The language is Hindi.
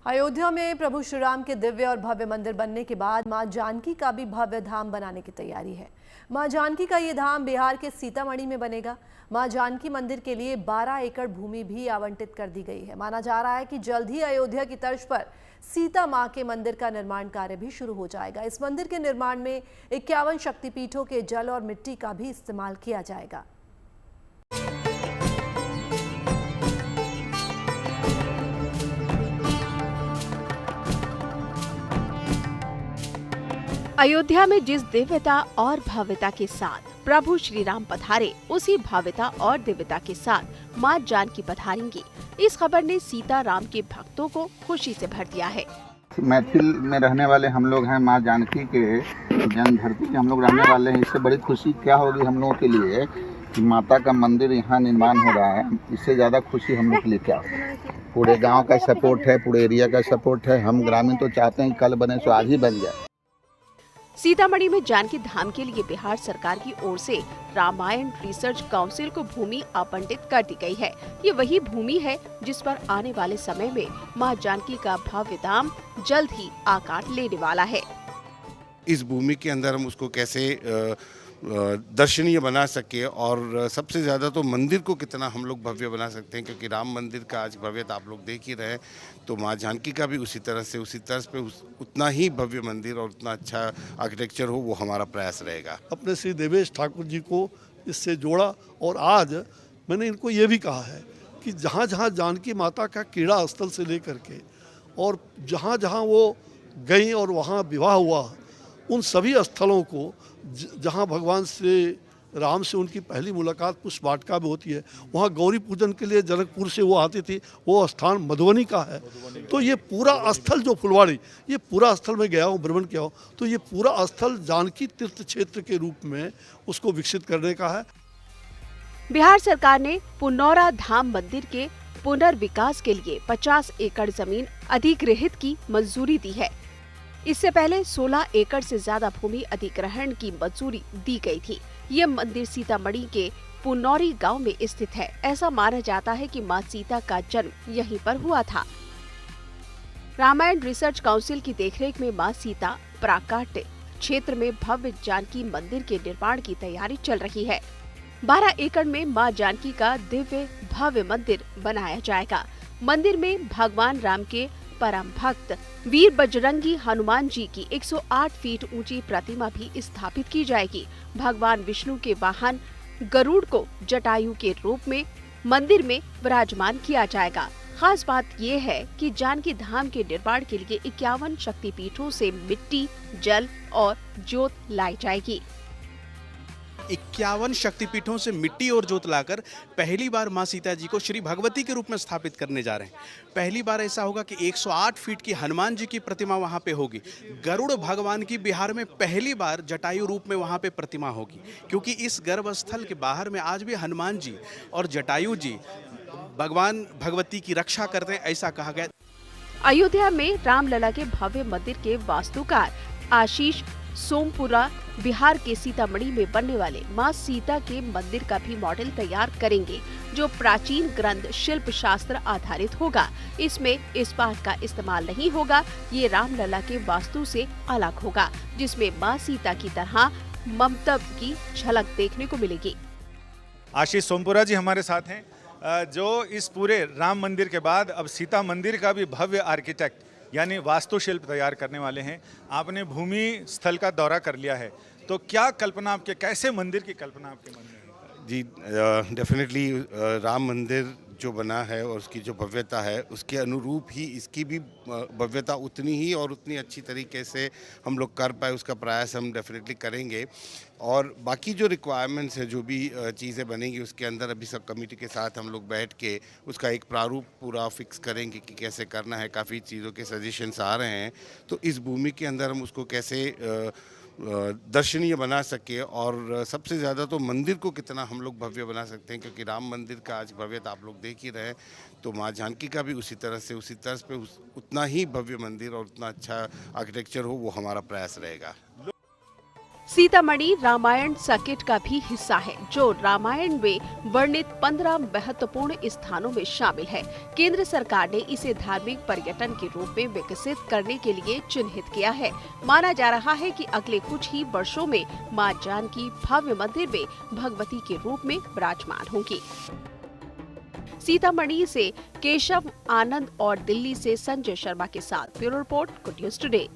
अयोध्या में प्रभु श्री राम के दिव्य और भव्य मंदिर बनने के बाद मां जानकी का भी भव्य धाम बनाने की तैयारी है। मां जानकी का ये धाम बिहार के सीतामढ़ी में बनेगा। मां जानकी मंदिर के लिए 12 एकड़ भूमि भी आवंटित कर दी गई है। माना जा रहा है कि जल्द ही अयोध्या की तर्ज पर सीता मां के मंदिर का निर्माण कार्य भी शुरू हो जाएगा। इस मंदिर के निर्माण में 51 शक्तिपीठों के जल और मिट्टी का भी इस्तेमाल किया जाएगा। अयोध्या में जिस दिव्यता और भव्यता के साथ प्रभु श्री राम पधारे, उसी भव्यता और दिव्यता के साथ मां जानकी पधारेंगी। इस खबर ने सीता राम के भक्तों को खुशी से भर दिया है। मैथिल में रहने वाले हम लोग हैं, मां जानकी के जन्म धरती के हम लोग रहने वाले हैं। इससे बड़ी खुशी क्या होगी हम लोगों के लिए कि माता का मंदिर यहाँ निर्माण हो रहा है। इससे ज़्यादा खुशी हम लोग के लिए क्या होगी। पूरे गाँव का सपोर्ट है, पूरे एरिया का सपोर्ट है। हम ग्रामीण तो चाहते हैं कल बने सो आज ही बन जाए। सीतामढ़ी में जानकी धाम के लिए बिहार सरकार की ओर से रामायण रिसर्च काउंसिल को भूमि आवंटित कर दी गई है। ये वही भूमि है जिस पर आने वाले समय में मां जानकी का भव्य धाम जल्द ही आकार लेने वाला है। इस भूमि के अंदर हम उसको कैसे दर्शनीय बना सके और सबसे ज़्यादा तो मंदिर को कितना हम लोग भव्य बना सकते हैं, क्योंकि राम मंदिर का आज भव्यता आप लोग देख ही रहे हैं, तो माँ जानकी का भी उसी तरह से उसी तर्ज पे उतना ही भव्य मंदिर और उतना अच्छा आर्किटेक्चर हो, वो हमारा प्रयास रहेगा। अपने श्री देवेश ठाकुर जी को इससे जोड़ा और आज मैंने इनको ये भी कहा है कि जहाँ जहाँ जानकी माता का क्रीड़ा स्थल से लेकर के और जहाँ जहाँ वो गई और वहाँ विवाह हुआ, उन सभी स्थलों को जहाँ भगवान श्री राम से उनकी पहली मुलाकात पुष्प वाटिका में होती है, वहाँ गौरी पूजन के लिए जनकपुर से वो आती थी, वो स्थान मधुबनी का है। तो ये पूरा स्थल जो फुलवाड़ी, ये पूरा स्थल में गया हूँ, भ्रमण किया हूँ, तो ये पूरा स्थल जानकी तीर्थ क्षेत्र के रूप में उसको विकसित करने का है। बिहार सरकार ने पुनौरा धाम मंदिर के पुनर्विकास के लिए 50 एकड़ जमीन अधिग्रहित की मंजूरी दी है। इससे पहले 16 एकड़ से ज्यादा भूमि अधिग्रहण की मंजूरी दी गई थी। ये मंदिर सीतामढ़ी के पुनौरी गांव में स्थित है। ऐसा माना जाता है कि मां सीता का जन्म यहीं पर हुआ था। रामायण रिसर्च काउंसिल की देखरेख में मां सीता प्राकाट्य क्षेत्र में भव्य जानकी मंदिर के निर्माण की तैयारी चल रही है। 12 एकड़ में मां जानकी का दिव्य भव्य मंदिर बनाया जाएगा। मंदिर में भगवान राम के परम भक्त वीर बजरंगी हनुमान जी की 108 फीट ऊंची प्रतिमा भी स्थापित की जाएगी। भगवान विष्णु के वाहन गरुड़ को जटायु के रूप में मंदिर में विराजमान किया जाएगा। खास बात ये है कि जानकी धाम के निर्माण के लिए 51 शक्तिपीठों से मिट्टी, जल और जोत लाई जाएगी। 51 शक्तिपीठों से मिट्टी और जोत लाकर पहली बार मां सीता जी को श्री भगवती के रूप में स्थापित करने जा रहे हैं। पहली बार ऐसा होगा कि 108 फीट की हनुमान जी की प्रतिमा वहां पे होगी। गरुड़ भगवान की बिहार में पहली बार जटायु रूप में वहां पे प्रतिमा होगी, क्योंकि इस गर्भस्थल के बाहर में आज भी हनुमान जी और जटायु जी भगवान भगवती की रक्षा करते हैं, ऐसा कहा गया। अयोध्या में रामलला के भव्य मंदिर के वास्तुकार आशीष सोमपुरा बिहार के सीतामढ़ी में बनने वाले मां सीता के मंदिर का भी मॉडल तैयार करेंगे, जो प्राचीन ग्रंथ शिल्प शास्त्र आधारित होगा। इसमें इस बात का इस्तेमाल नहीं होगा। ये रामलला के वास्तु से अलग होगा, जिसमें मां सीता की तरह ममता की झलक देखने को मिलेगी। आशीष सोमपुरा जी हमारे साथ हैं, जो इस पूरे राम मंदिर के बाद अब सीता मंदिर का भी भव्य आर्किटेक्ट यानी वास्तुशिल्प तैयार करने वाले हैं। आपने भूमि स्थल का दौरा कर लिया है, तो क्या कल्पना आपके, कैसे मंदिर की कल्पना आपके मन में है? जी, डेफिनेटली राम मंदिर जो बना है और उसकी जो भव्यता है, उसके अनुरूप ही इसकी भी भव्यता उतनी ही और उतनी अच्छी तरीके से हम लोग कर पाए, उसका प्रयास हम डेफिनेटली करेंगे। और बाकी जो रिक्वायरमेंट्स है, जो भी चीज़ें बनेंगी, उसके अंदर अभी सब कमेटी के साथ हम लोग बैठ के उसका एक प्रारूप पूरा फिक्स करेंगे कि कैसे करना है। काफ़ी चीज़ों के सजेशंस आ रहे हैं, तो इस भूमि के अंदर हम उसको कैसे दर्शनीय बना सके और सबसे ज़्यादा तो मंदिर को कितना हम लोग भव्य बना सकते हैं, क्योंकि राम मंदिर का आज भव्यता आप लोग देख ही रहे हैं, तो माँ जानकी का भी उसी तरह से उसी तर्ज पे उतना ही भव्य मंदिर और उतना अच्छा आर्किटेक्चर हो, वो हमारा प्रयास रहेगा। सीतामढ़ी रामायण सर्किट का भी हिस्सा है, जो रामायण में वर्णित 15 महत्वपूर्ण स्थानों में शामिल है। केंद्र सरकार ने इसे धार्मिक पर्यटन के रूप में विकसित करने के लिए चिन्हित किया है। माना जा रहा है कि अगले कुछ ही वर्षों में मां जानकी भव्य मंदिर में भगवती के रूप में विराजमान होंगी। सीतामढ़ी से केशव आनंद और दिल्ली से संजय शर्मा के साथ bureau report, good news today.